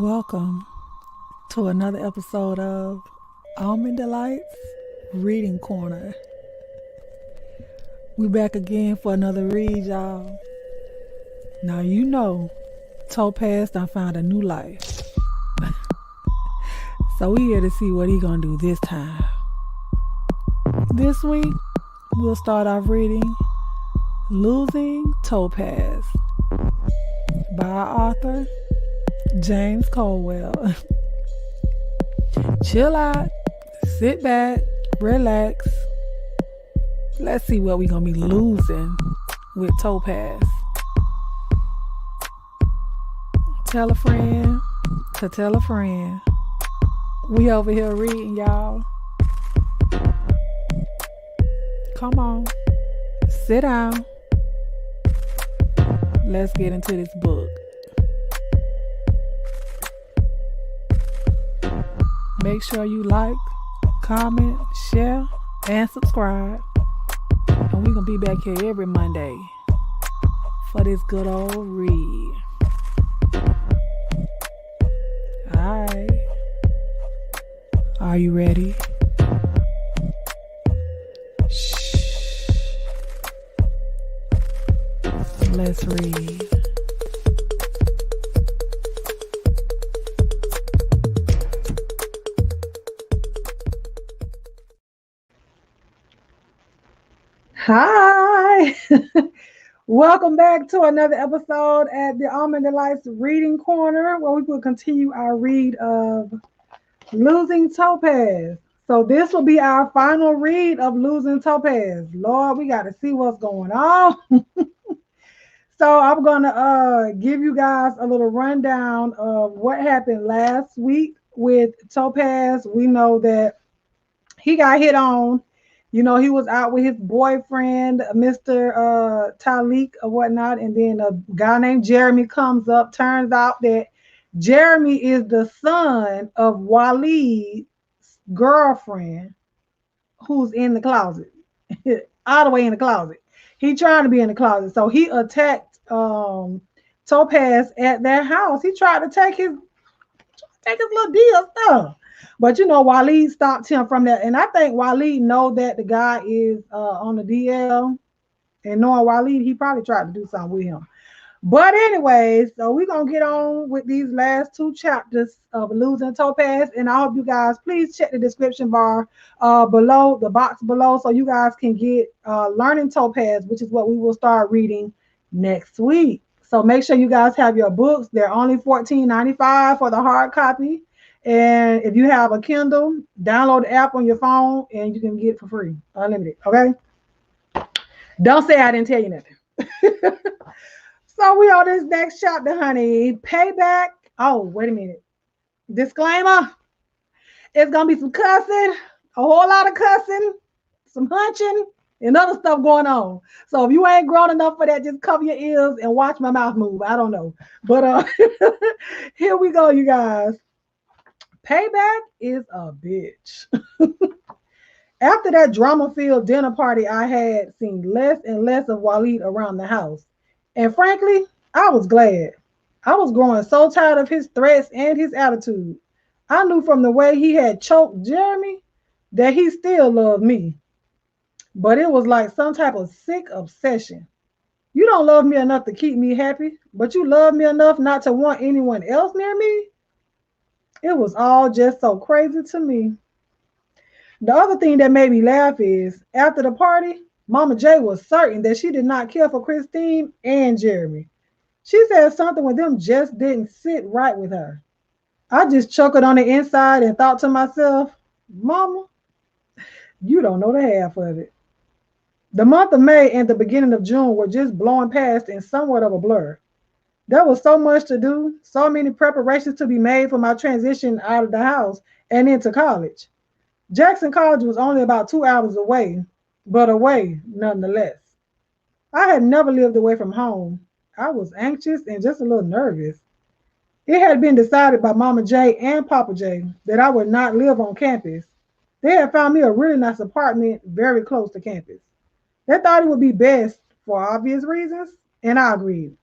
Welcome to another episode of Almond Delights Reading Corner. We back again for another read, y'all. Now you know Topaz done found a new life. So we here to see what he gonna do this time. This week, we'll start off reading Losing Topaz by our author, James Colwell. Chill out, sit back, relax. Let's see what we gonna be losing with Topaz. Tell a friend to tell a friend. We over here reading, y'all. Come on, sit down. Let's get into this book. Make sure you like, comment, share, and subscribe. And we're going to be back here every Monday for this good old read. Alright. Are you ready? Shh. Let's read. Hi! Welcome back to another episode at the Almond Delights Reading Corner, where we will continue our read of Losing Topaz. So this will be our final read of Losing Topaz. Lord, we got to see what's going on. So I'm going to give you guys a little rundown of what happened last week with Topaz. We know that he got hit on. You know, he was out with his boyfriend, Mr. Talik or whatnot, and then a guy named Jeremy comes up. Turns out that Jeremy is the son of Waleed's girlfriend who's in the closet, all the way in the closet. He trying to be in the closet. So he attacked Topaz at their house. He tried to take his little deal stuff. But you know, Waleed stopped him from that. And I think Waleed know that the guy is on the DL. And knowing Waleed, he probably tried to do something with him. But anyways, so we're going to get on with these last two chapters of Losing Topaz. And I hope you guys please check the description bar below, the box below, so you guys can get Learning Topaz, which is what we will start reading next week. So make sure you guys have your books. They're only $14.95 for the hard copy. And if you have a Kindle, download the app on your phone and you can get it for free, unlimited. Okay. Don't say I didn't tell you nothing. So we on this next chapter, honey. Payback. Oh, wait a minute. Disclaimer. It's going to be some cussing, a whole lot of cussing, some hunching, and other stuff going on. So if you ain't grown enough for that, just cover your ears and watch my mouth move. I don't know. But here we go, you guys. Payback is a bitch. After that drama-filled dinner party, I had seen less and less of Waleed around the house. And frankly, I was glad. I was growing so tired of his threats and his attitude. I knew from the way he had choked Jeremy that he still loved me. But it was like some type of sick obsession. You don't love me enough to keep me happy, but you love me enough not to want anyone else near me? It was all just so crazy to me. The other thing that made me laugh is, after the party, Mama J was certain that she did not care for Christine and Jeremy. She said something with them just didn't sit right with her. I just chuckled on the inside and thought to myself, Mama, you don't know the half of it. The month of May and the beginning of June were just blowing past in somewhat of a blur. There was so much to do, so many preparations to be made for my transition out of the house and into college. Jackson College was only about 2 hours away, but away nonetheless. I had never lived away from home. I was anxious and just a little nervous. It had been decided by Mama J and Papa J that I would not live on campus. They had found me a really nice apartment very close to campus. They thought it would be best for obvious reasons, and I agreed.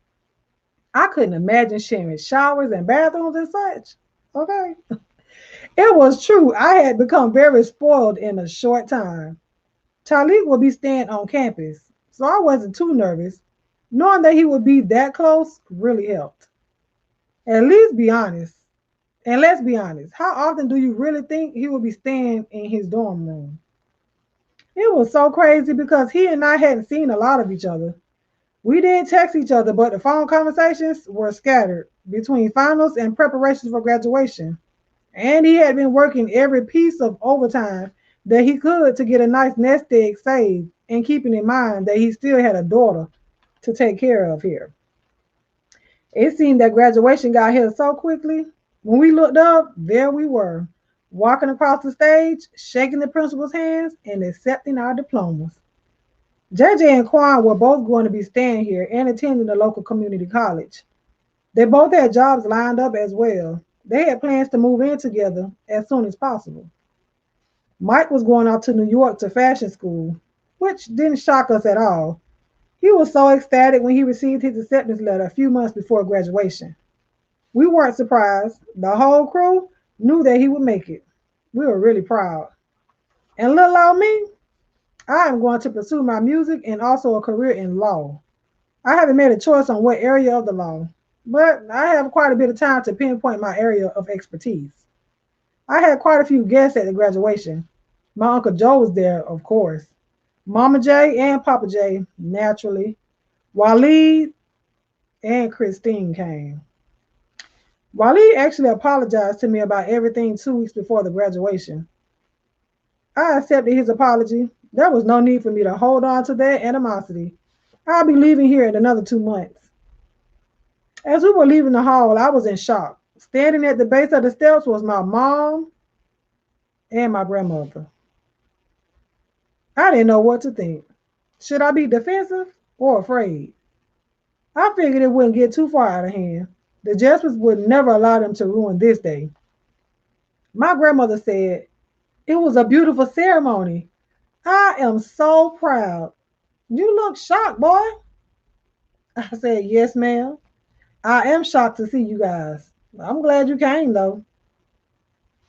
I couldn't imagine sharing showers and bathrooms and such. Okay. It was true. I had become very spoiled in a short time. Talik would be staying on campus, so I wasn't too nervous. Knowing that he would be that close really helped. At least be honest. And let's be honest, how often do you really think he would be staying in his dorm room? It was so crazy because he and I hadn't seen a lot of each other. We did text each other, but the phone conversations were scattered between finals and preparations for graduation. And he had been working every piece of overtime that he could to get a nice nest egg saved, and keeping in mind that he still had a daughter to take care of here. It seemed that graduation got here so quickly. When we looked up, there we were, walking across the stage, shaking the principal's hands, and accepting our diplomas. JJ and Quan were both going to be staying here and attending the local community college. They both had jobs lined up as well. They had plans to move in together as soon as possible. Mike was going out to New York to fashion school, which didn't shock us at all. He was so ecstatic when he received his acceptance letter a few months before graduation. We weren't surprised. The whole crew knew that he would make it. We were really proud. And little old me, I am going to pursue my music and also a career in law. I haven't made a choice on what area of the law, but I have quite a bit of time to pinpoint my area of expertise. I had quite a few guests at the graduation. My Uncle Joe was there, of course. Mama J and Papa J, naturally. Waleed and Christine came. Waleed actually apologized to me about everything 2 weeks before the graduation. I accepted his apology. There was no need for me to hold on to that animosity. I'll be leaving here in another 2 months. As we were leaving the hall, I was in shock. Standing at the base of the steps was my mom and my grandmother. I didn't know what to think. Should I be defensive or afraid? I figured it wouldn't get too far out of hand. The Jespers would never allow them to ruin this day. My grandmother said, "It was a beautiful ceremony. I am so proud. You look shocked, boy." I said, "Yes, ma'am. I am shocked to see you guys. I'm glad you came, though."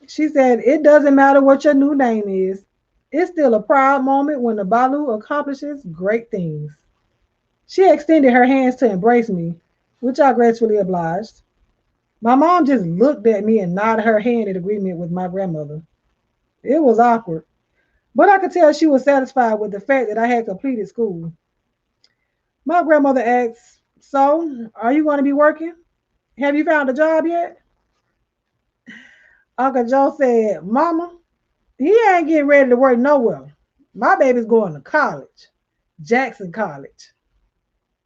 She said, "It doesn't matter what your new name is. It's still a proud moment when the Balu accomplishes great things." She extended her hands to embrace me, which I gracefully obliged. My mom just looked at me and nodded her head in agreement with my grandmother. It was awkward, but I could tell she was satisfied with the fact that I had completed school. My grandmother asked, "So, are you going to be working? Have you found a job yet?" Uncle Joe said, "Mama, he ain't getting ready to work nowhere. My baby's going to college, Jackson College."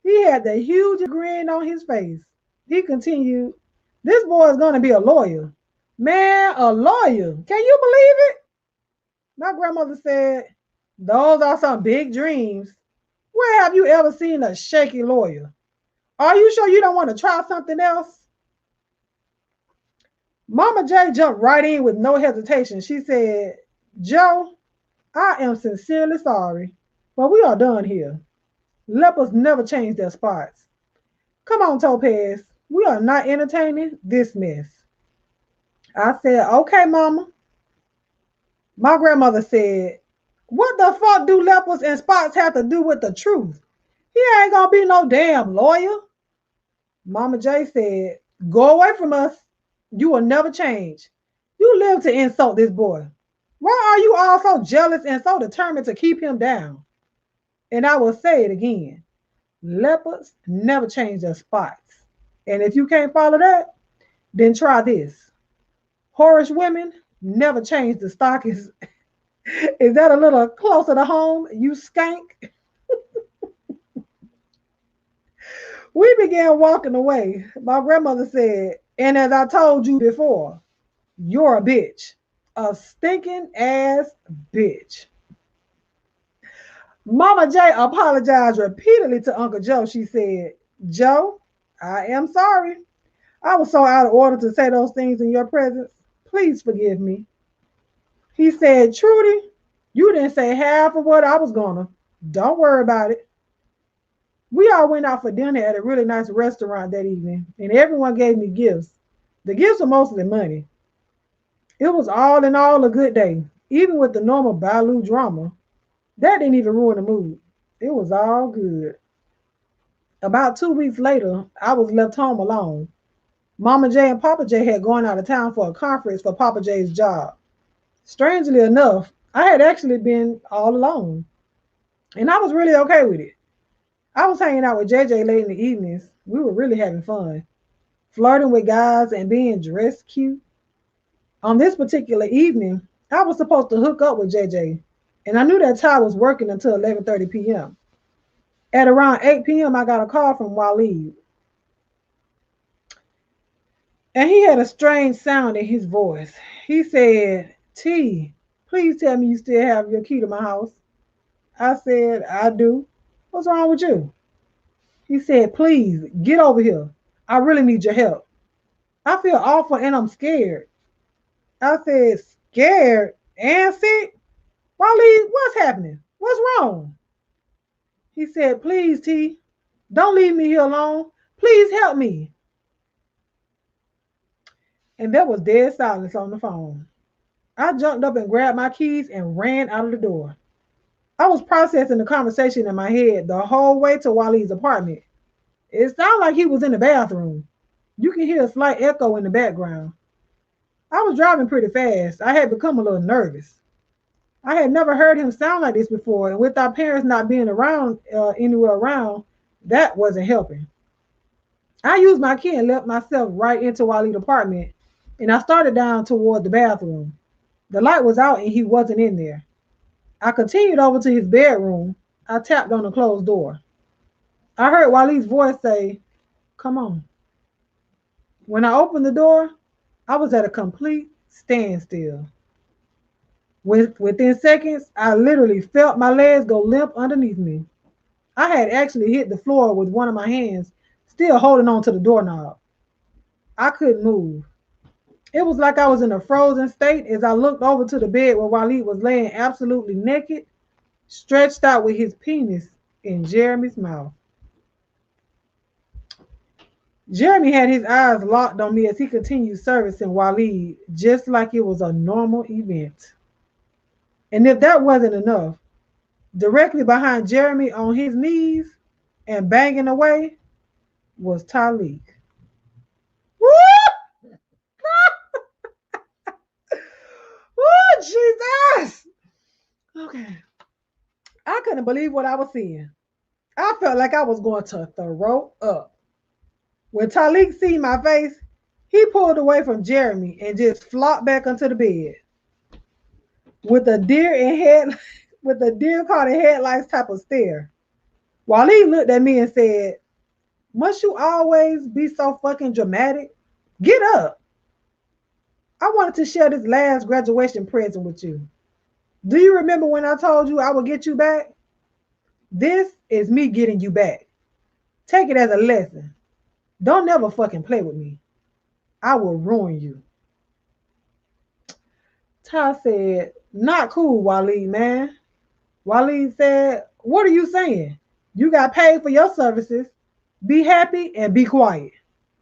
He had the hugest grin on his face. He continued, "This boy is going to be a lawyer." Man, a lawyer. Can you believe it? My grandmother said, "Those are some big dreams. Where have you ever seen a shaky lawyer? Are you sure you don't want to try something else?" Mama J jumped right in with no hesitation. She said, "Joe, I am sincerely sorry, but we are done here. Lepers never change their spots. Come on, Topaz. We are not entertaining this mess." I said, "Okay, Mama." My grandmother said, "What the fuck do lepers and spots have to do with the truth? He ain't gonna be no damn lawyer." Mama J said, "Go away from us. You will never change. You live to insult this boy. Why are you all so jealous and so determined to keep him down?" And I will say it again. Leopards never change their spots. And if you can't follow that, then try this. Horish women never change the stockings. Is that a little closer to home, you skank? We began walking away. My grandmother said, "And as I told you before, you're a bitch. A stinking ass bitch." Mama J apologized repeatedly to Uncle Joe. She said, "Joe, I am sorry. I was so out of order to say those things in your presence. Please forgive me." He said, "Trudy, you didn't say half of what I was gonna. Don't worry about it." We all went out for dinner at a really nice restaurant that evening, and everyone gave me gifts. The gifts were mostly money. It was all in all a good day, even with the normal Balu drama. That didn't even ruin the mood. It was all good. About 2 weeks later, I was left home alone. Mama J and Papa J had gone out of town for a conference for Papa J's job. Strangely enough, I had actually been all alone, and I was really okay with it. I was hanging out with JJ late in the evenings. We were really having fun, flirting with guys and being dressed cute. On this particular evening, I was supposed to hook up with JJ, and I knew that Ty was working until 11:30 p.m. At around 8 p.m., I got a call from Waleed, and he had a strange sound in his voice. He said, T, please tell me you still have your key to my house. I said, I do. What's wrong with you? He said, please get over here. I really need your help. I feel awful and I'm scared. I said, scared and sick? Waleed, what's happening? What's wrong? He said, please, T, don't leave me here alone. Please help me. And there was dead silence on the phone. I jumped up and grabbed my keys and ran out of the door. I was processing the conversation in my head the whole way to Waleed's apartment. It sounded like he was in the bathroom. You can hear a slight echo in the background. I was driving pretty fast. I had become a little nervous. I had never heard him sound like this before, and with our parents not being around anywhere around, that wasn't helping. I used my key and let myself right into Waleed's apartment, and I started down toward the bathroom. The light was out and he wasn't in there. I continued over to his bedroom. I tapped on the closed door. I heard Waleed's voice say, come on. When I opened the door, I was at a complete standstill. Within seconds, I literally felt my legs go limp underneath me. I had actually hit the floor with one of my hands, still holding on to the doorknob. I couldn't move. It was like I was in a frozen state as I looked over to the bed where Waleed was laying absolutely naked, stretched out with his penis in Jeremy's mouth. Jeremy had his eyes locked on me as he continued servicing Waleed just like it was a normal event. And if that wasn't enough, directly behind Jeremy on his knees and banging away was Talik. Woo! Woo, Jesus! Okay. I couldn't believe what I was seeing. I felt like I was going to throw up. When Talik seen my face, he pulled away from Jeremy and just flopped back onto the bed with a deer caught in headlights type of stare. While he looked at me and said, must you always be so fucking dramatic? Get up. I wanted to share this last graduation present with you. Do you remember when I told you I would get you back? This is me getting you back. Take it as a lesson. Don't never fucking play with me. I will ruin you. Ty said, not cool, Waleed, man. Waleed said, what are you saying? You got paid for your services. Be happy and be quiet.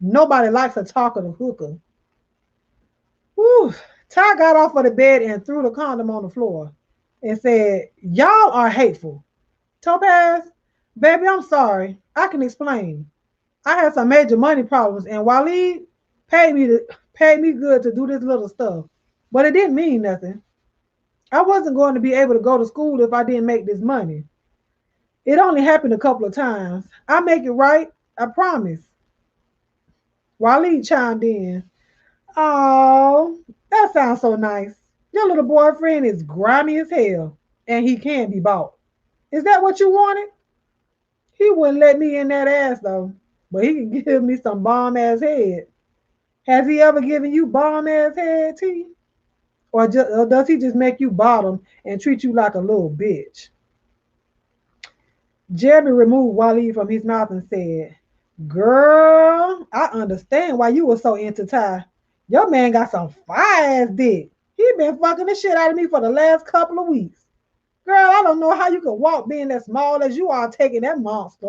Nobody likes a talkative hooker. Whew. Ty got off of the bed and threw the condom on the floor and said, y'all are hateful. Topaz, baby, I'm sorry. I can explain. I had some major money problems and Waleed paid me good to do this little stuff, but it didn't mean nothing. I wasn't going to be able to go to school if I didn't make this money. It only happened a couple of times. I'll make it right. I promise. Waleed chimed in. Oh, that sounds so nice. Your little boyfriend is grimy as hell, and he can be bought. Is that what you wanted? He wouldn't let me in that ass, though, but he can give me some bomb-ass head. Has he ever given you bomb-ass head, T? Or does he just make you bottom and treat you like a little bitch? Jeremy removed Waleed from his mouth and said, girl, I understand why you were so into Ty. Your man got some fire-ass dick. He been fucking the shit out of me for the last couple of weeks. Girl, I don't know how you can walk being as small as you are taking that monster.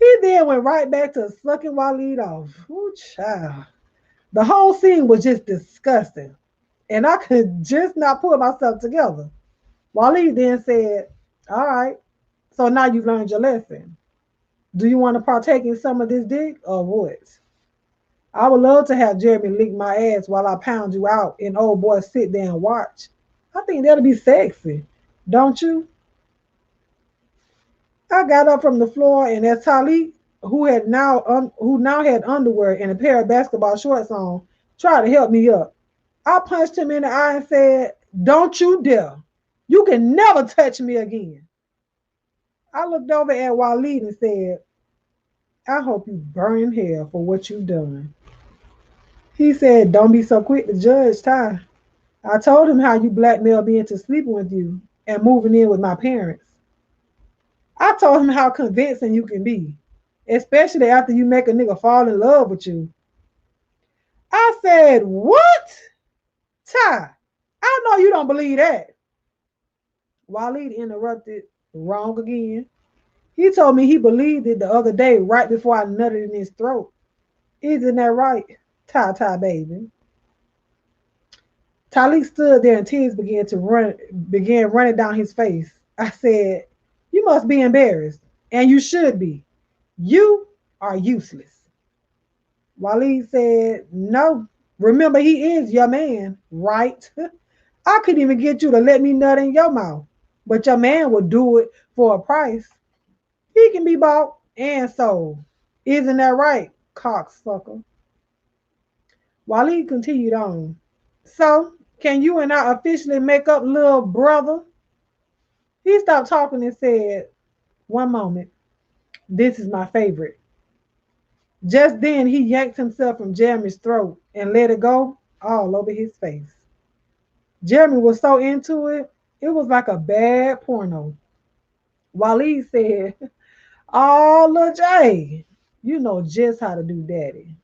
He then went right back to sucking Waleed off. Ooh, child. The whole scene was just disgusting, and I could just not put myself together. Waleed then said, "All right, so now you've learned your lesson. Do you want to partake in some of this dick or what? I would love to have Jeremy lick my ass while I pound you out and old boy sit there and watch. I think that'll be sexy, don't you?" I got up from the floor, and as Talik, who now had underwear and a pair of basketball shorts on, tried to help me up, I punched him in the eye and said, "Don't you dare. You can never touch me again." I looked over at Waleed and said, "I hope you burn in hell for what you've done." He said, "Don't be so quick to judge, Ty. I told him how you blackmailed me into sleeping with you and moving in with my parents. I told him how convincing you can be, especially after you make a nigga fall in love with you." I said, "What? Ty, I know you don't believe that." Waleed interrupted, "Wrong again. He told me he believed it the other day right before I nutted in his throat. Isn't that right, Ty baby?" Talik stood there and tears began running down his face. I said, "You must be embarrassed, and you should be. You are useless." Waleed said, "No. Remember, he is your man, right? I couldn't even get you to let me nut in your mouth, but your man would do it for a price. He can be bought and sold. Isn't that right, cocksucker?" Waleed continued on. "So, can you and I officially make up, little brother?" He stopped talking and said, "One moment. This is my favorite." Just then, he yanked himself from Jeremy's throat and let it go all over his face. Jeremy was so into it, it was like a bad porno. Waleed said, "Oh, Lil J, you know just how to do daddy."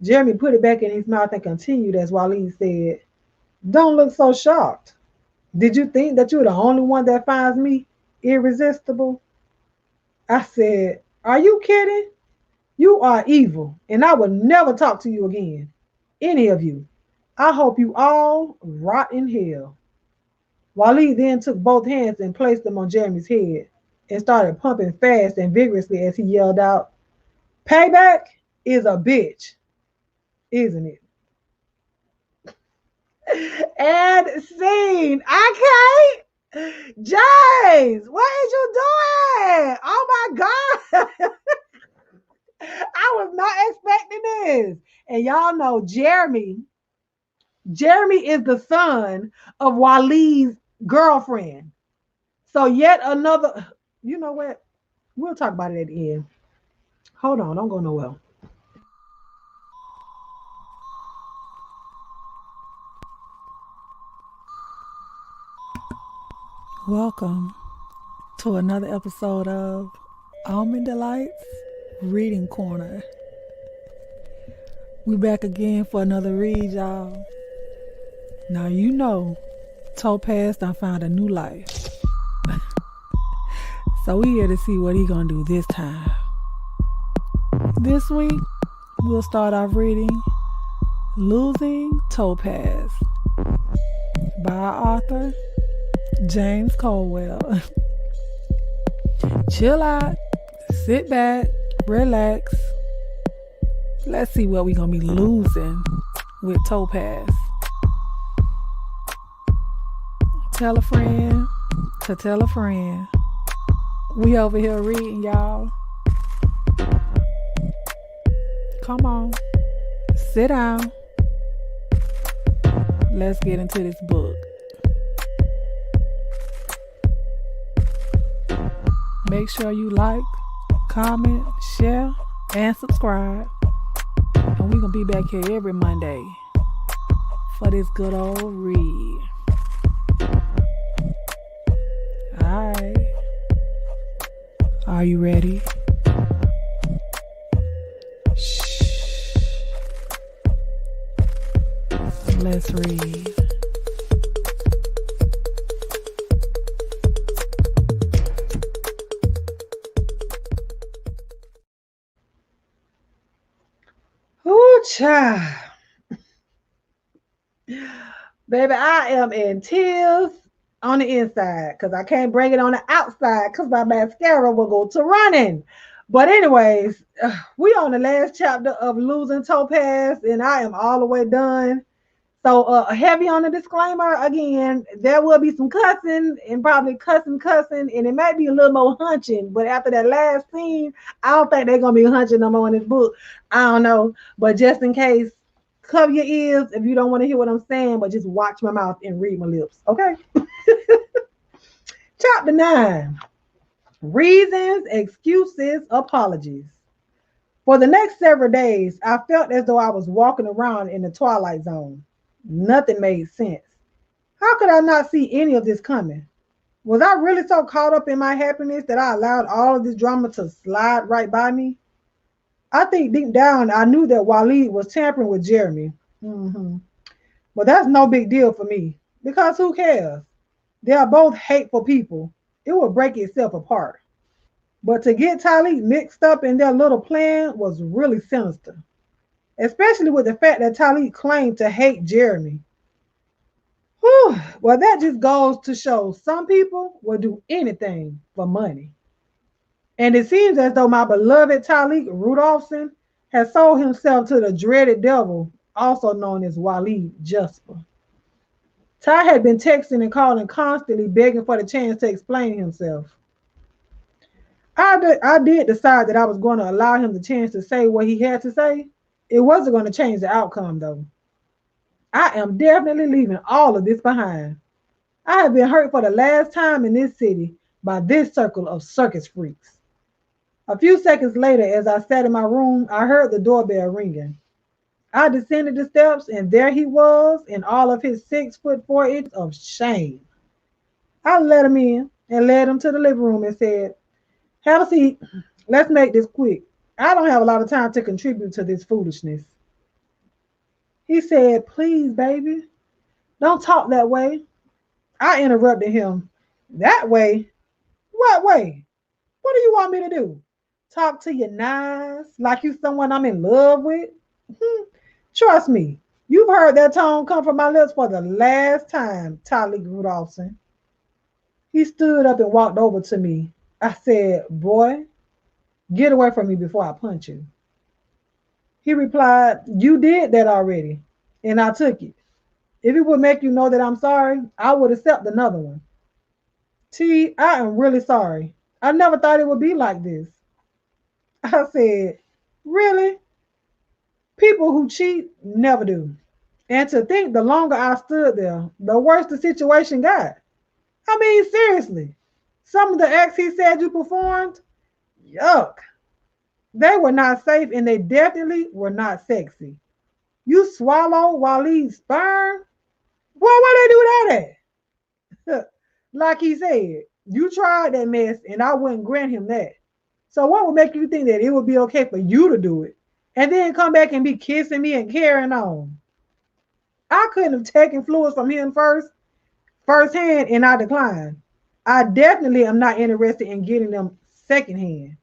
Jeremy put it back in his mouth and continued as Waleed said, "Don't look so shocked. Did you think that you're the only one that finds me irresistible?" I said, "Are you kidding? You are evil, and I will never talk to you again. Any of you. I hope you all rot in hell." Waleed then took both hands and placed them on Jeremy's head and started pumping fast and vigorously as he yelled out, "Payback is a bitch, isn't it?" And scene. I can't. James, what is you doing? Oh my God. I was not expecting this. And y'all know Jeremy. Jeremy is the son of Waleed's girlfriend. So yet another, you know what? We'll talk about it at the end. Hold on, don't go nowhere. Welcome to another episode of Almond Delights Reading Corner. We back again for another read, y'all. Now you know Topaz done found a new life. So we here to see what he gonna do this time. This week, we'll start off reading Losing Topaz by our author, James Colwell. Chill out, sit back, relax. Let's see what we gonna be losing with Topaz. Tell a friend to tell a friend. We over here reading, y'all. Come on, sit down. Let's get into this book. Make sure you like, comment, share, and subscribe. And we're going to be back here every Monday for this good old read. Alright. Are you ready? Shh. Let's read. child. Baby, I am in tears on the inside because I can't bring it on the outside because my mascara will go to running. But anyways, we on the last chapter of Losing Topaz, and I am all the way done. So heavy on the disclaimer again. There will be some cussing and probably cussing, and it might be a little more hunching. But after that last scene, I don't think they're gonna be hunching no more in this book. I don't know, but just in case, cover your ears if you don't want to hear what I'm saying. But just watch my mouth and read my lips. Okay. Chapter 9: Reasons, Excuses, Apologies. For the next several days, I felt as though I was walking around in the twilight zone. Nothing made sense. How could I not see any of this coming? Was I really so caught up in my happiness that I allowed all of this drama to slide right by me? I think deep down I knew that Waleed was tampering with Jeremy. hmm But that's no big deal for me because who cares? They are both hateful people. It will break itself apart. But to get Talik mixed up in their little plan was really sinister, especially with the fact that Talik claimed to hate Jeremy. Whew. Well, that just goes to show some people will do anything for money. And it seems as though my beloved Talik Rudolphson has sold himself to the dreaded devil, also known as Waleed Jasper. Ty had been texting and calling constantly, begging for the chance to explain himself. I did decide that I was going to allow him the chance to say what he had to say. It wasn't going to change the outcome, though. I am definitely leaving all of this behind. I have been hurt for the last time in this city by this circle of circus freaks. A few seconds later, as I sat in my room, I heard the doorbell ringing. I descended the steps, and there he was in all of his 6 foot 4 inches of shame. I let him in and led him to the living room and said, "Have a seat. Let's make this quick. I don't have a lot of time to contribute to this foolishness." He said, "Please, baby, don't talk that way." I interrupted him. "That way? What way? What do you want me to do? Talk to you nice, like you someone I'm in love with? Trust me, you've heard that tone come from my lips for the last time, Talik Rudolphson." He stood up and walked over to me. I said, "Boy, get away from me before I punch you." He replied, "You did that already, and I took it. If it would make you know that I'm sorry, I would accept another one." T, I am really sorry. I never thought it would be like this. I said, "Really? People who cheat never do." And to think the longer I stood there, the worse the situation got. I mean, seriously. Some of the acts he said you performed, yuck. They were not safe and they definitely were not sexy. You swallow Waleed's sperm? Boy, where they do that at? Like he said, you tried that mess and I wouldn't grant him that. So what would make you think that it would be okay for you to do it and then come back and be kissing me and carrying on? I couldn't have taken fluids from him firsthand, and I declined. I definitely am not interested in getting them secondhand.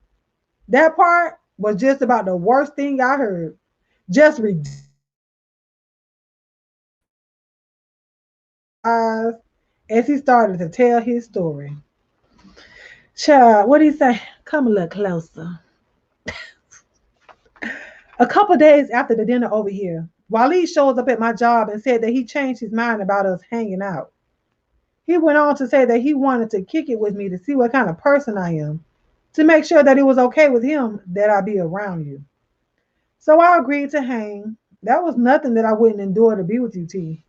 That part was just about the worst thing I heard. Just eyes as he started to tell his story. Child, what did he say? Come a little closer. A couple days after the dinner over here, Waleed shows up at my job and said that he changed his mind about us hanging out. He went on to say that he wanted to kick it with me to see what kind of person I am, to make sure that it was okay with him that I be around you. So I agreed to hang. That was nothing that I wouldn't endure to be with you, T.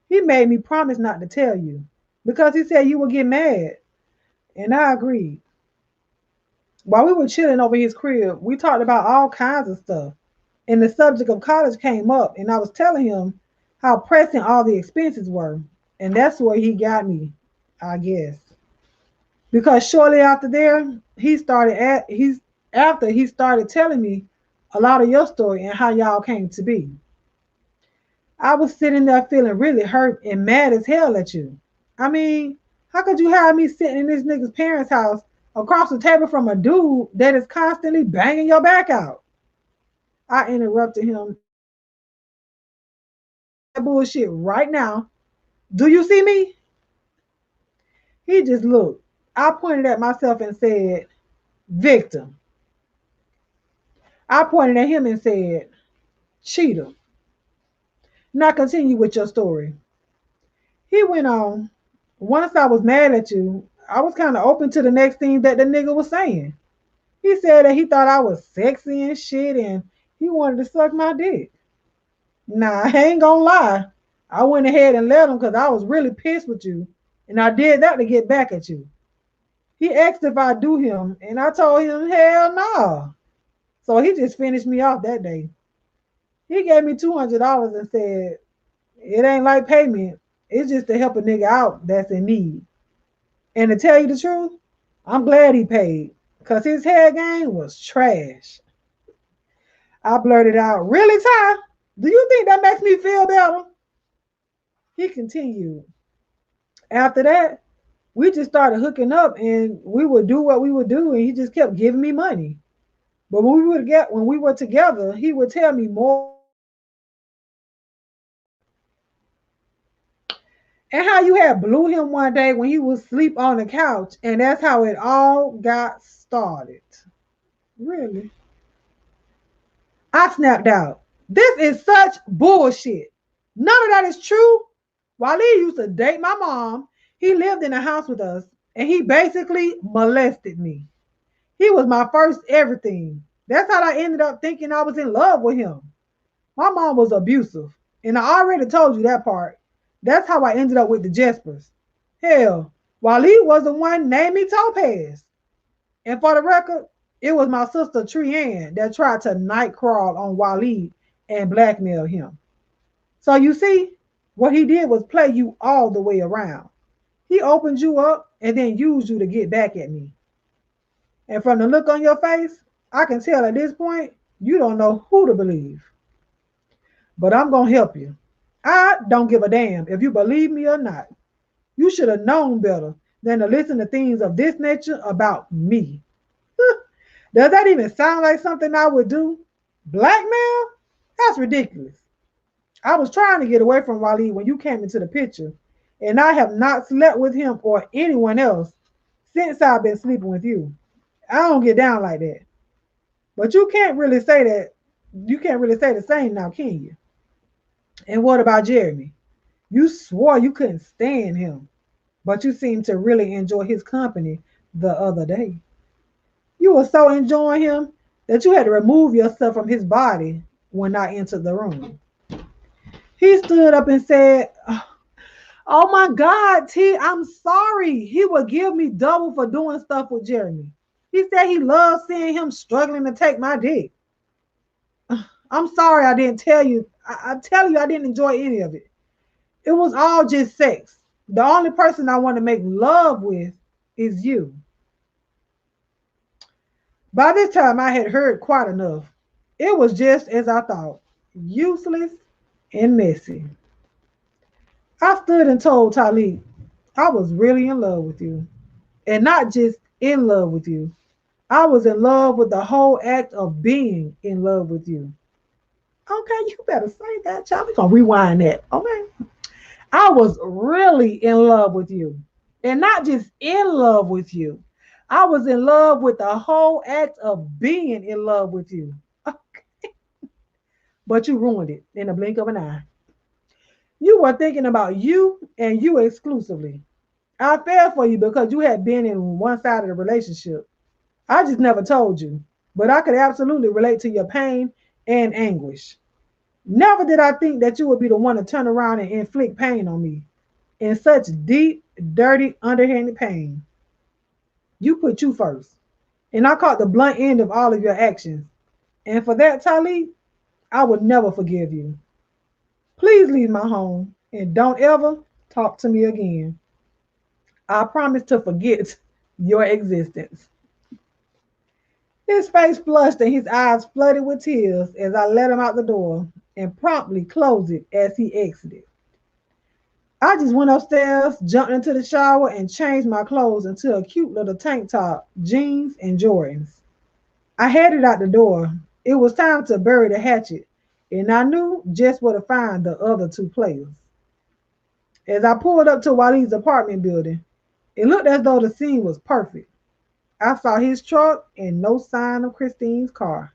He made me promise not to tell you because he said you would get mad, and I agreed. While we were chilling over his crib, we talked about all kinds of stuff, and the subject of college came up, and I was telling him how pressing all the expenses were, and that's where he got me, I guess. Because shortly after there, he's after he started telling me a lot of your story and how y'all came to be. I was sitting there feeling really hurt and mad as hell at you. I mean, how could you have me sitting in this nigga's parents' house across the table from a dude that is constantly banging your back out? I interrupted him. That bullshit right now. Do you see me? He just looked. I pointed at myself and said, Victim. I pointed at him and said, Cheater. Now continue with your story. He went on. Once I was mad at you, I was kind of open to the next thing that the nigga was saying. He said that he thought I was sexy and shit and he wanted to suck my dick. Nah, I ain't gonna lie. I went ahead and let him because I was really pissed with you. And I did that to get back at you. He asked if I do him, and I told him, hell no. So he just finished me off that day. He gave me $200 and said, it ain't like payment. It's just to help a nigga out that's in need. And to tell you the truth, I'm glad he paid because his head game was trash. I blurted out, really, Ty? Do you think that makes me feel better? He continued. After that, we just started hooking up and we would do what we would do and he just kept giving me money. But when we were together, he would tell me more. And how you had blew him one day when he was asleep on the couch, and that's how it all got started. Really? I snapped out. This is such bullshit. None of that is true. While he used to date my mom, he lived in a house with us, and he basically molested me. He was my first everything. That's how I ended up thinking I was in love with him. My mom was abusive, and I already told you that part. That's how I ended up with the Jespers. Hell, Waleed was the one named me Topaz. And for the record, it was my sister Trianne that tried to night crawl on Waleed and blackmail him. So you see, what he did was play you all the way around. He opened you up and then used you to get back at me. And from the look on your face, I can tell at this point, you don't know who to believe. But I'm going to help you. I don't give a damn if you believe me or not. You should have known better than to listen to things of this nature about me. Does that even sound like something I would do? Blackmail? That's ridiculous. I was trying to get away from Waleed when you came into the picture, and I have not slept with him or anyone else since I've been sleeping with you. I don't get down like that. But you can't really say that. You can't really say the same now, can you? And what about Jeremy? You swore you couldn't stand him, but you seemed to really enjoy his company the other day. You were so enjoying him that you had to remove yourself from his body when I entered the room. He stood up and said, oh my God, T, I'm sorry. He would give me double for doing stuff with Jeremy. He said he loved seeing him struggling to take my dick. I'm sorry I didn't tell you. I tell you I didn't enjoy any of it. It was all just sex. The only person I want to make love with is you. By this time, I had heard quite enough. It was just as I thought, useless and messy. I stood and told Talib I was really in love with you. And not just in love with you. I was in love with the whole act of being in love with you. Okay, you better say that, child. We're going to rewind that. Okay. I was really in love with you. And not just in love with you. I was in love with the whole act of being in love with you. Okay. But you ruined it in a blink of an eye. You were thinking about you and you exclusively. I fell for you because you had been in one side of the relationship. I just never told you. But I could absolutely relate to your pain and anguish. Never did I think that you would be the one to turn around and inflict pain on me. In such deep, dirty, underhanded pain. You put you first. And I caught the blunt end of all of your actions. And for that, Talib, I would never forgive you. Please leave my home and don't ever talk to me again. I promise to forget your existence. His face flushed and his eyes flooded with tears as I let him out the door and promptly closed it as he exited. I just went upstairs, jumped into the shower, and changed my clothes into a cute little tank top, jeans, and Jordans. I headed out the door, It was time to bury the hatchet, and I knew just where to find the other two players. As I pulled up to Waleed's apartment building, it looked as though the scene was perfect. I saw his truck and no sign of Christine's car.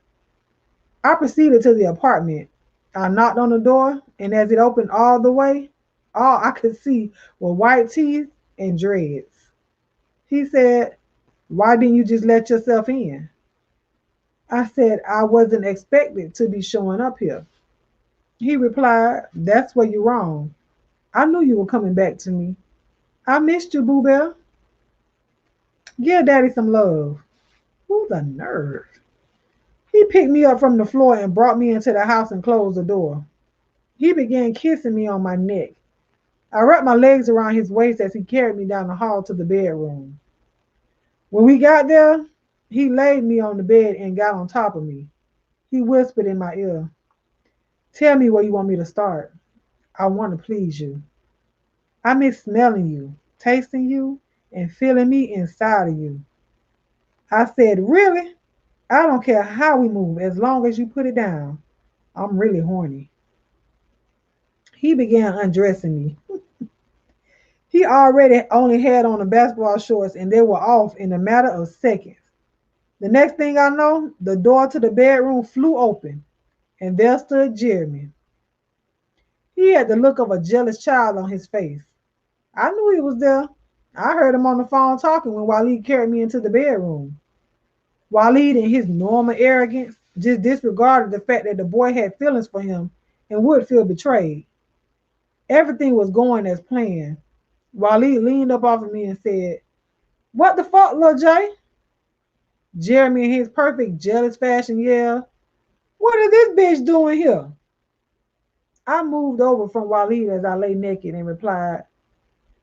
I proceeded to the apartment. I knocked on the door, and as it opened all the way, all I could see were white teeth and dreads. He said, "Why didn't you just let yourself in?" I said, "I wasn't expected to be showing up here." He replied, "That's where you're wrong. I knew you were coming back to me. I missed you, Boo Bear. Give Daddy some love." Who's the nerve? He picked me up from the floor and brought me into the house and closed the door. He began kissing me on my neck. I wrapped my legs around his waist as he carried me down the hall to the bedroom. When we got there, he laid me on the bed and got on top of me. He whispered in my ear, "Tell me where you want me to start. I want to please you. I miss smelling you, tasting you, and feeling me inside of you." I said, "Really? I don't care how we move as long as you put it down. I'm really horny." He began undressing me. He already only had on the basketball shorts and they were off in a matter of seconds. The next thing I know, the door to the bedroom flew open and there stood Jeremy. He had the look of a jealous child on his face. I knew he was there. I heard him on the phone talking when Waleed carried me into the bedroom. Waleed, in his normal arrogance, just disregarded the fact that the boy had feelings for him and would feel betrayed. Everything was going as planned. Waleed leaned up off of me and said, "What the fuck, Lil J?" Jeremy, in his perfect jealous fashion, yelled, "What is this bitch doing here?" I moved over from Waleed as I lay naked and replied,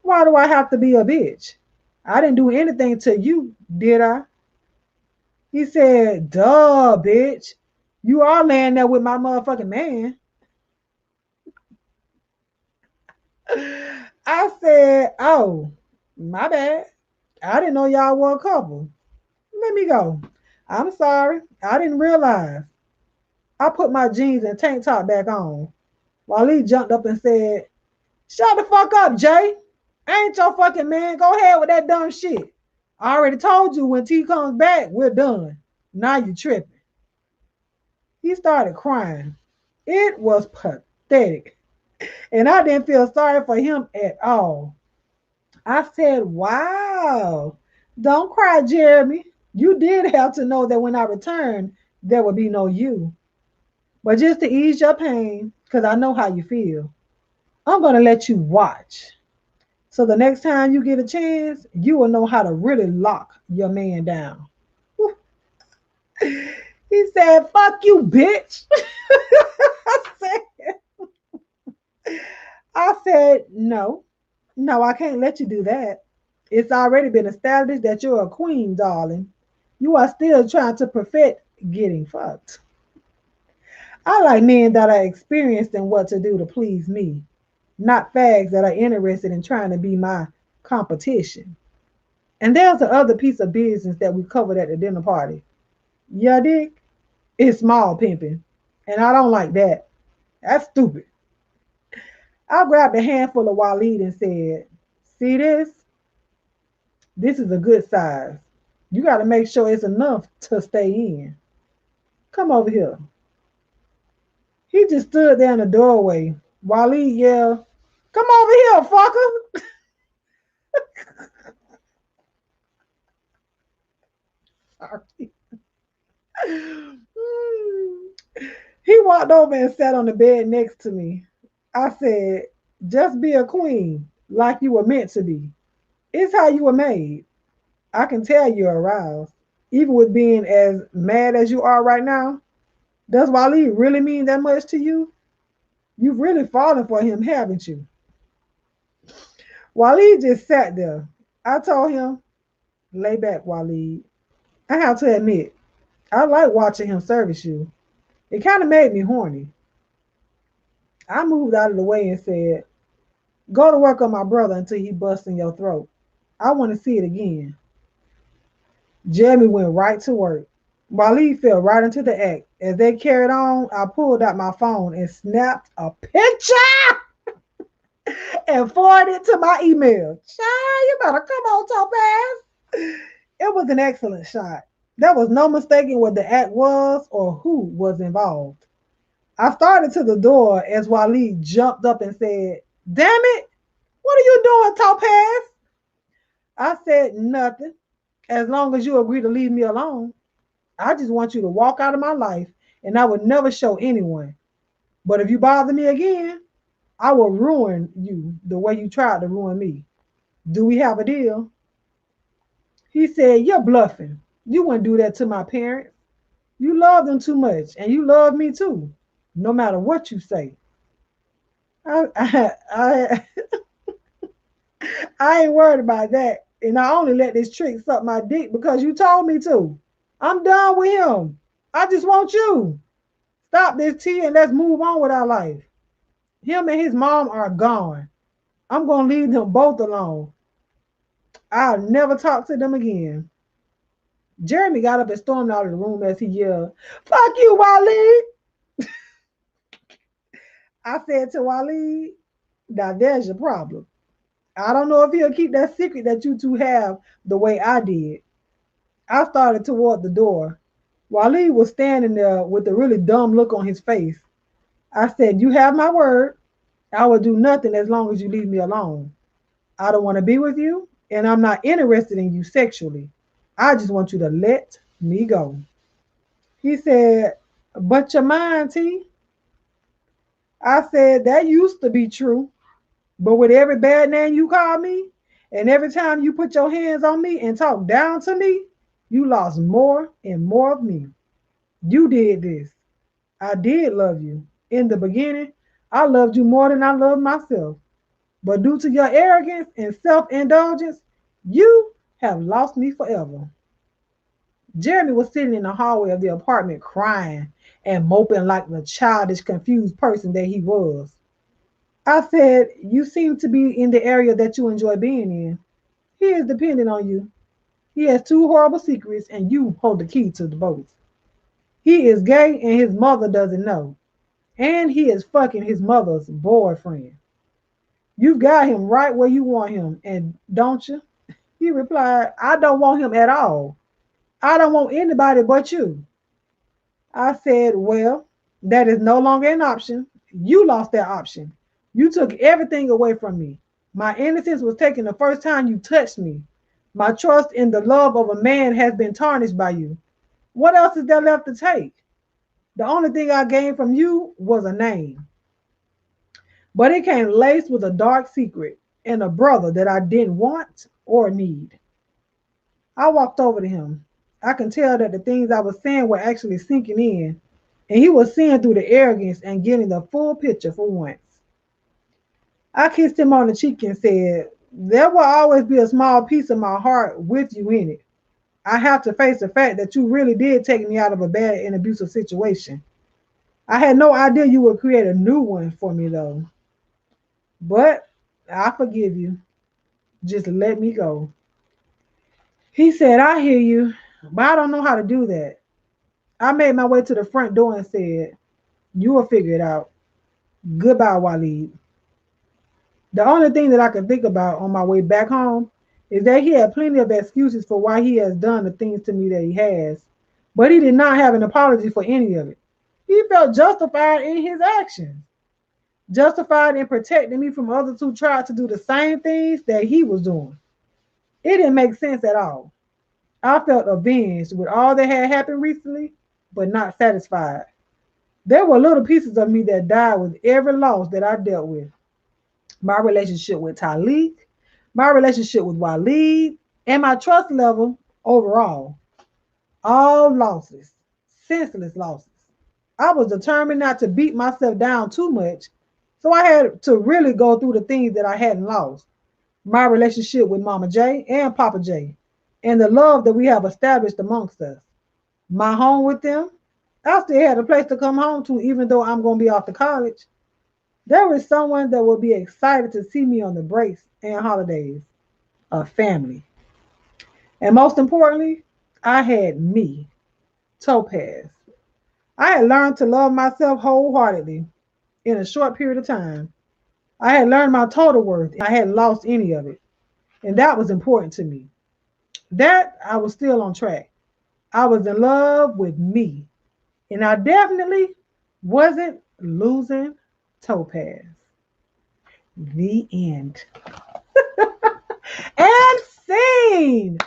"Why do I have to be a bitch? I didn't do anything to you, did I?" He said, "Duh, bitch. You are laying there with my motherfucking man." I said, "Oh, my bad. I didn't know y'all were a couple. Let me go. I'm sorry. I didn't realize." I put my jeans and tank top back on. Waleed jumped up and said, "Shut the fuck up, Jay. I ain't your fucking man. Go ahead with that dumb shit. I already told you when T comes back, we're done. Now you tripping." He started crying. It was pathetic. And I didn't feel sorry for him at all. I said, "Wow. Don't cry, Jeremy. You did have to know that when I returned, there would be no you. But just to ease your pain, because I know how you feel, I'm going to let you watch. So the next time you get a chance, you will know how to really lock your man down." He said, "Fuck you, bitch." I said, "No, no, I can't let you do that. It's already been established that you're a queen, darling. You are still trying to perfect getting fucked. I like men that are experienced in what to do to please me, not fags that are interested in trying to be my competition. And there's the other piece of business that we covered at the dinner party. Yeah, dick, it's small pimping. And I don't like that. That's stupid." I grabbed a handful of Waleed and said, "See this? This is a good size. You got to make sure it's enough to stay in. Come over here." He just stood there in the doorway. Waleed yelled, "Come over here, fucker." Sorry. He walked over and sat on the bed next to me. I said, "Just be a queen, like you were meant to be. It's how you were made. I can tell you're aroused, even with being as mad as you are right now. Does Waleed really mean that much to you? You've really fallen for him, haven't you?" Waleed just sat there. I told him, "Lay back, Waleed. I have to admit, I like watching him service you. It kind of made me horny." I moved out of the way and said, "Go to work on my brother until he busts in your throat. I want to see it again." Jeremy went right to work. Waleed fell right into the act. As they carried on, I pulled out my phone and snapped a picture and forwarded it to my email. Child, you better come on, Topaz. It was an excellent shot. There was no mistaking what the act was or who was involved. I started to the door as Waleed jumped up and said, "Damn it, what are you doing, Topaz?" I said, "Nothing, as long as you agree to leave me alone. I just want you to walk out of my life and I would never show anyone. But if you bother me again, I will ruin you the way you tried to ruin me. Do we have a deal?" He said, "You're bluffing. You wouldn't do that to my parents. You love them too much, and you love me too, no matter what you say." I I ain't worried about that. And I only let this trick suck my dick because you told me to. I'm done with him. I just want you. Stop this tea and let's move on with our life. Him and his mom are gone. I'm going to leave them both alone. I'll never talk to them again. Jeremy got up and stormed out of the room as he yelled, "Fuck you, Waleed." I said to Waleed, "Now there's your problem. I don't know if he'll keep that secret that you two have the way I did." I started toward the door. Waleed was standing there with a really dumb look on his face. I said, "You have my word. I will do nothing as long as you leave me alone. I don't want to be with you, and I'm not interested in you sexually. I just want you to let me go." He said, "But your mind, T." I said, "That used to be true. But with every bad name you call me, and every time you put your hands on me and talk down to me, you lost more and more of me. You did this. I did love you. In the beginning, I loved you more than I loved myself. But due to your arrogance and self indulgence, you have lost me forever." Jeremy was sitting in the hallway of the apartment crying and moping like the childish, confused person that he was. I said, "You seem to be in the area that you enjoy being in. He is dependent on you. He has two horrible secrets, and you hold the key to the both. He is gay, and his mother doesn't know. And he is fucking his mother's boyfriend. You've got him right where you want him, and don't you?" He replied, "I don't want him at all. I don't want anybody but you." I said, "Well, that is no longer an option. You lost that option. You took everything away from me. My innocence was taken the first time you touched me. My trust in the love of a man has been tarnished by you. What else is there left to take? The only thing I gained from you was a name, but it came laced with a dark secret and a brother that I didn't want or need." I walked over to him. I could tell that the things I was saying were actually sinking in, and he was seeing through the arrogance and getting the full picture for once. I kissed him on the cheek and said, "There will always be a small piece of my heart with you in it. I have to face the fact that you really did take me out of a bad and abusive situation. I had no idea you would create a new one for me, though. But I forgive you. Just let me go." He said, "I hear you, but I don't know how to do that." I made my way to the front door and said, "You will figure it out. Goodbye, Waleed." The only thing that I could think about on my way back home is that he had plenty of excuses for why he has done the things to me that he has, but he did not have an apology for any of it. He felt justified in his actions, justified in protecting me from others who tried to do the same things that he was doing. It didn't make sense at all. I felt avenged with all that had happened recently, but not satisfied. There were little pieces of me that died with every loss that I dealt with. My relationship with Talik, my relationship with Waleed, and my trust level overall. All losses, senseless losses. I was determined not to beat myself down too much, so I had to really go through the things that I hadn't lost. My relationship with Mama J and Papa J, and the love that we have established amongst us. My home with them, I still had a place to come home to, even though I'm going to be off to college. There is someone that will be excited to see me on the breaks and holidays, a family. And most importantly, I had me. Topaz. I had learned to love myself wholeheartedly in a short period of time. I had learned my total worth. I hadn't lost any of it. And that was important to me. That I was still on track. I was in love with me. And I definitely wasn't losing Topaz. The end. And scene.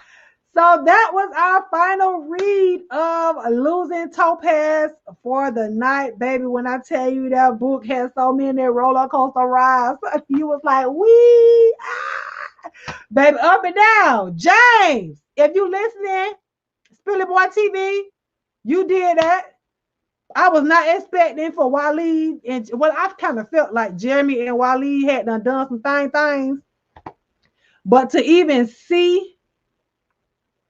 So that was our final read of Losing Topaz for the night, baby. When I tell you that book had so many roller coaster rides, you was like, wee, baby, up and down. James, if you listening, Spilly Boy TV, you did that. I was not expecting for Waleed, and well, I kind of felt like Jeremy and Waleed had done some things, but to even see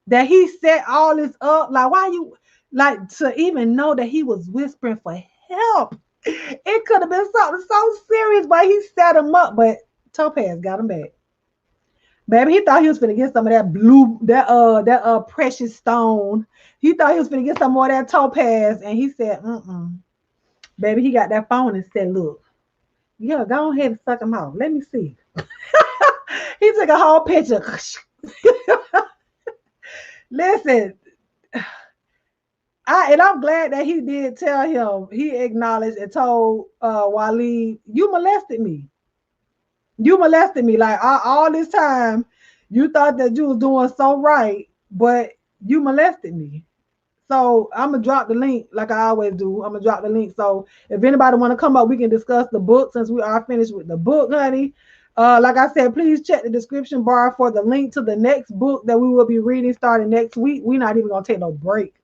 that he set all this up, like why you like to even know that he was whispering for help. It could have been something so serious, but he set him up. But Topaz got him back. Baby, he thought he was finna get some of that blue, that precious stone. He thought he was finna get some more of that topaz, and he said, Baby, he got that phone and said, look, yeah, go ahead and suck him off. Let me see. He took a whole picture. Listen, I'm glad that he did tell him. He acknowledged and told Waleed, you molested me. You molested me. Like all this time, you thought that you was doing so right, but you molested me. So I'm gonna drop the link like I always do. I'm gonna drop the link. So if anybody want to come up, we can discuss the book since we are finished with the book, honey. Like I said, please check the description bar for the link to the next book that we will be reading starting next week. We're not even gonna take no break.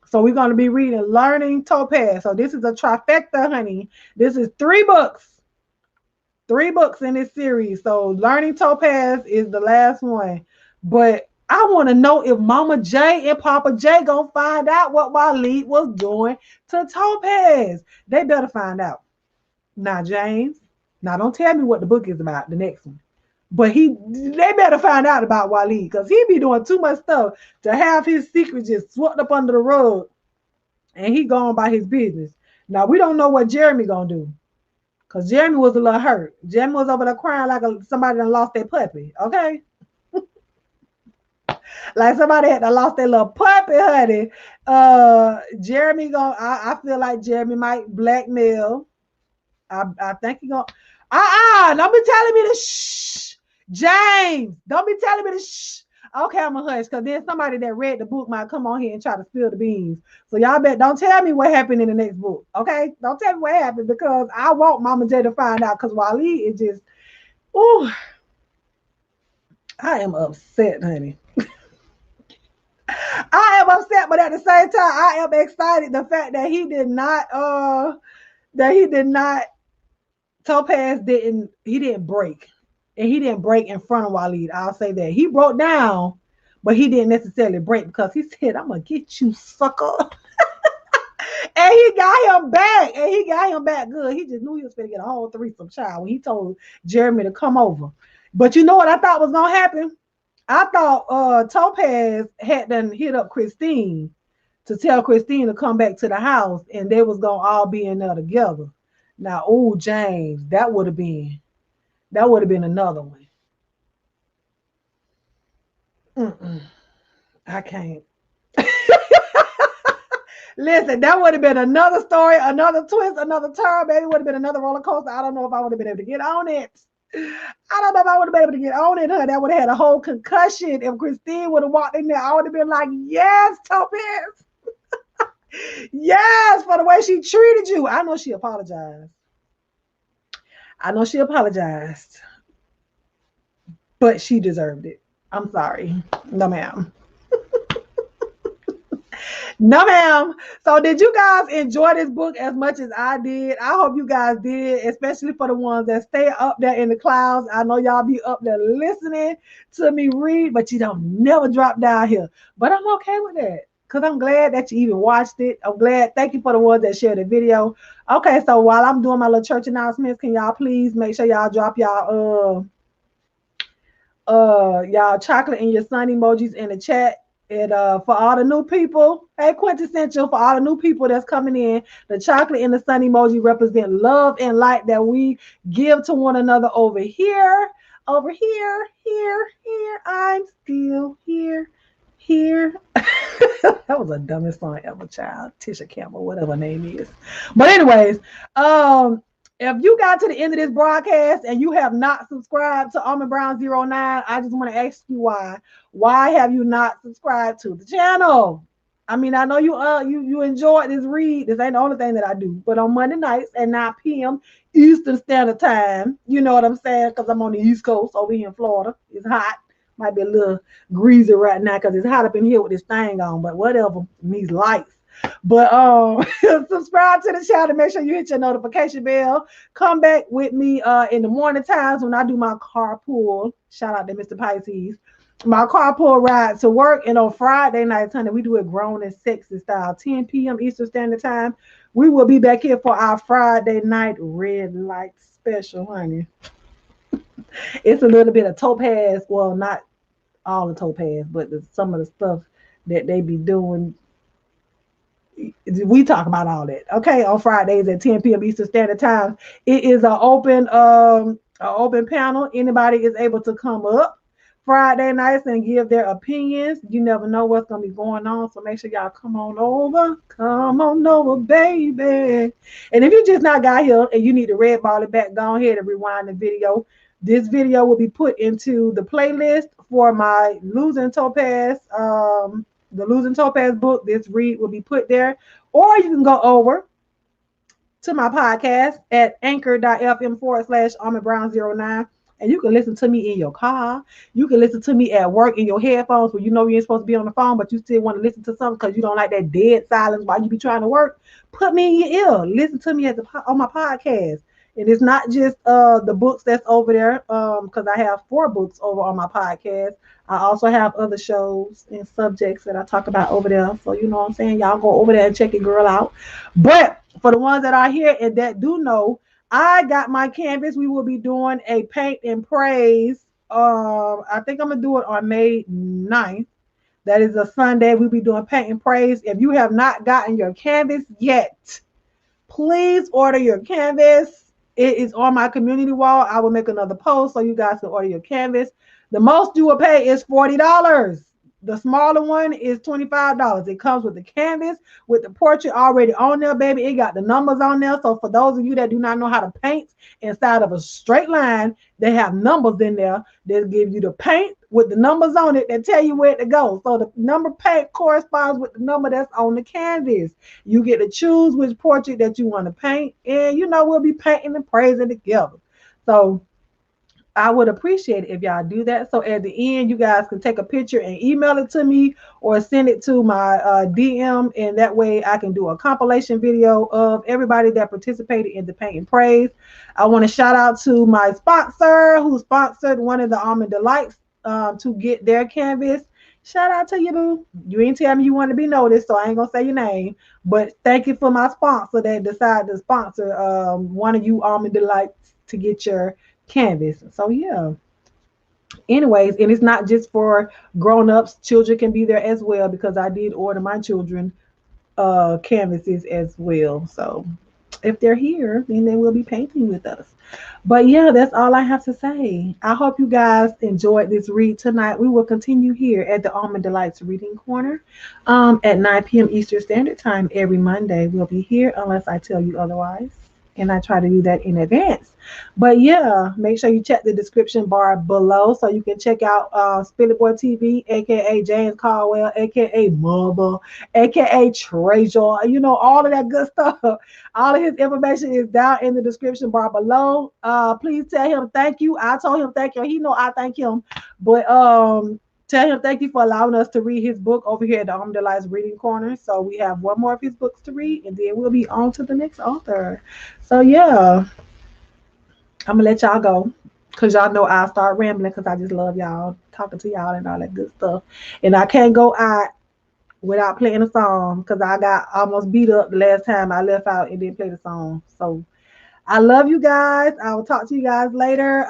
So we're gonna be reading Learning Topaz. So this is a trifecta, honey. This is 3 books. 3 books in this series. So Learning Topaz is the last one. But I want to know if Mama J and Papa J gonna find out what Waleed was doing to Topaz. They better find out. Now, James, now don't tell me what the book is about, the next one. But they better find out about Waleed, because he be doing too much stuff to have his secrets just swept up under the rug and he gone by his business. Now we don't know what Jeremy gonna do. Because Jeremy was a little hurt. Jeremy was over there crying like somebody done lost their puppy, okay? Like somebody had to lost their little puppy, honey. Jeremy I feel like Jeremy might blackmail. I think he gonna don't be telling me to shh. James, don't be telling me to shh. Okay, I'm a hush, because then somebody that read the book might come on here and try to spill the beans. So y'all don't tell me what happened in the next book, okay? Don't tell me what happened, because I want Mama J to find out, because Waleed is just, ooh, I am upset, honey. I am upset, but at the same time, I am excited. The fact that he did not, Topaz didn't break. And he didn't break in front of Waleed. I'll say that. He broke down, but he didn't necessarily break, because he said, I'm going to get you, sucker. And he got him back. And he got him back good. He just knew he was going to get a whole threesome child when he told Jeremy to come over. But you know what I thought was going to happen? I thought Topaz had done hit up Christine to tell Christine to come back to the house, and they was going to all be in there together. Now, oh, James, that would have been another one. I can't. Listen, that would have been another story, another twist, another turn, baby. Would have been another roller coaster. I don't know if I would have been able to get on it. I don't know if I would have been able to get on it, honey. That would have had a whole concussion. If Christine would have walked in there, I would have been like, yes, Topaz. Yes, for the way she treated you. I know she apologized. But she deserved it. I'm sorry. No, ma'am. No, ma'am. So did you guys enjoy this book as much as I did? I hope you guys did, especially for the ones that stay up there in the clouds. I know y'all be up there listening to me read, but you don't never drop down here. But I'm okay with that, because I'm glad that you even watched it. I'm glad. Thank you for the ones that shared the video. Okay, so while I'm doing my little church announcements, can y'all please make sure y'all drop y'all chocolate and your sun emojis in the chat. And for all the new people, hey, quintessential for all the new people that's coming in, the chocolate and the sun emoji represent love and light that we give to one another over here, here. I'm still here, here. That was the dumbest song ever, child. Tisha Campbell, whatever her name is. But anyways, if you got to the end of this broadcast and you have not subscribed to Almond Brown 09, I just want to ask you why. Why have you not subscribed to the channel? I mean, I know you enjoyed this read. This ain't the only thing that I do, but on Monday nights at 9 p.m. Eastern Standard Time, you know what I'm saying? Because I'm on the East Coast over here in Florida. It's hot. Might be a little greasy right now because it's hot up in here with this thing on, but whatever. These lights. But subscribe to the channel. Make sure you hit your notification bell. Come back with me in the morning times when I do my carpool. Shout out to Mr. Pisces. My carpool ride to work. And on Friday nights, honey, we do it grown and sexy style. 10 p.m. Eastern Standard Time. We will be back here for our Friday night red light special, honey. It's a little bit of Topaz. Well, not all the Topaz, but some of the stuff that they be doing. We talk about all that, okay, on Fridays at 10 p.m. Eastern Standard Time. It is an open panel. Anybody is able to come up Friday nights and give their opinions. You never know what's gonna be going on, so make sure y'all come on over, baby. And if you just not got here and you need to red ball it back, go ahead and rewind the video. This video will be put into the playlist for my Losing Topaz the Losing Topaz book. This read will be put there. Or you can go over to my podcast at anchor.fm/Almond Brown 09. And you can listen to me in your car. You can listen to me at work in your headphones where you know you ain't supposed to be on the phone, but you still want to listen to something because you don't like that dead silence while you be trying to work. Put me in your ear. Listen to me on my podcast. And it's not just the books that's over there, because I have 4 books over on my podcast. I also have other shows and subjects that I talk about over there. So you know what I'm saying? Y'all go over there and check your girl out. But for the ones that are here and that do know, I got my canvas. We will be doing a paint and praise. I think I'm gonna do it on May 9th. That is a Sunday. We'll be doing paint and praise. If you have not gotten your canvas yet, please order your canvas. It is on my community wall. I will make another post so you guys can order your canvas. The most you will pay is $40. The smaller one is $25. It comes with the canvas, with the portrait already on there, baby. It got the numbers on there. So for those of you that do not know how to paint inside of a straight line, they have numbers in there that give you the paint with the numbers on it that tell you where to go. So the number paint corresponds with the number that's on the canvas. You get to choose which portrait that you want to paint, and we'll be painting and praising together. So I would appreciate it if y'all do that. So at the end, you guys can take a picture and email it to me or send it to my DM. And that way I can do a compilation video of everybody that participated in the paint and praise. I want to shout out to my sponsor who sponsored one of the Almond Delights to get their canvas. Shout out to you, boo. You ain't tell me you want to be noticed, so I ain't going to say your name. But thank you for my sponsor that decided to sponsor one of you Almond Delights to get your canvas. So yeah, anyways, and it's not just for grown-ups. Children can be there as well, because I did order my children canvases as well. So if they're here, then they will be painting with us. But yeah, that's all I have to say. I hope you guys enjoyed this read tonight. We will continue here at the Almond Delights Reading Corner at 9 p.m. Eastern Standard Time every Monday. We'll be here unless I tell you otherwise, and I try to do that in advance. But yeah, make sure you check the description bar below so you can check out Spilly Boy TV, aka James Colwell, aka Mother, aka Treasure. All of that good stuff. All of his information is down in the description bar below. Please tell him thank you. I told him thank you. He know I thank him. But tell him thank you for allowing us to read his book over here at the Almond Delights Reading Corner. So we have one more of his books to read, and then we'll be on to the next author. So yeah, I'm going to let y'all go, because y'all know I'll start rambling because I just love y'all, talking to y'all and all that good stuff. And I can't go out without playing a song, because I got almost beat up the last time I left out and didn't play the song. So I love you guys. I will talk to you guys later.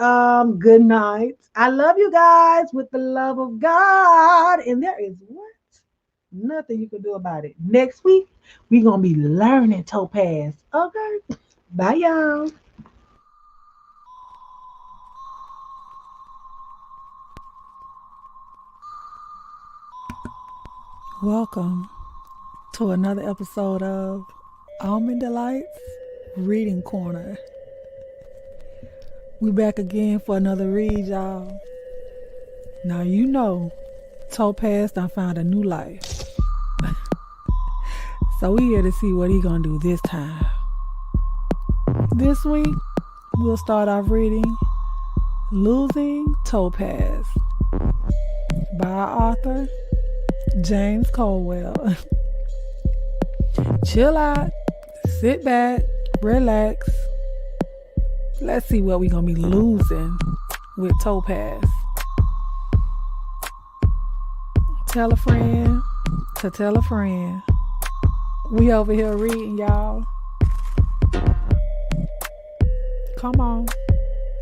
Good night. I love you guys with the love of God. And there is what? Nothing you can do about it. Next week, we're going to be learning Topaz. Okay? Bye, y'all. Welcome to another episode of Almond Delights Reading Corner. We back again for another read, y'all. Now you know Topaz done found a new life. So we here to see what he gonna do this time. This week, we'll start off reading Losing Topaz by our author, James Colwell. Chill out, sit back, relax. Let's see what we gonna be losing with Topaz. Tell a friend to tell a friend. We over here reading, y'all. Come on,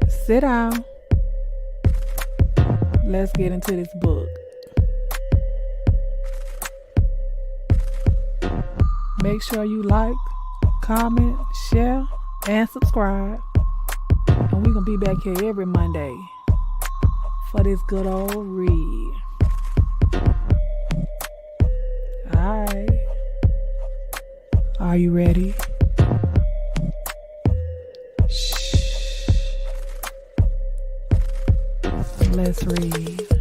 sit down. Let's get into this book. Make sure you like, comment, share, and subscribe. And we're going to be back here every Monday for this good old read. Alright. Are you ready? Shh. Let's read.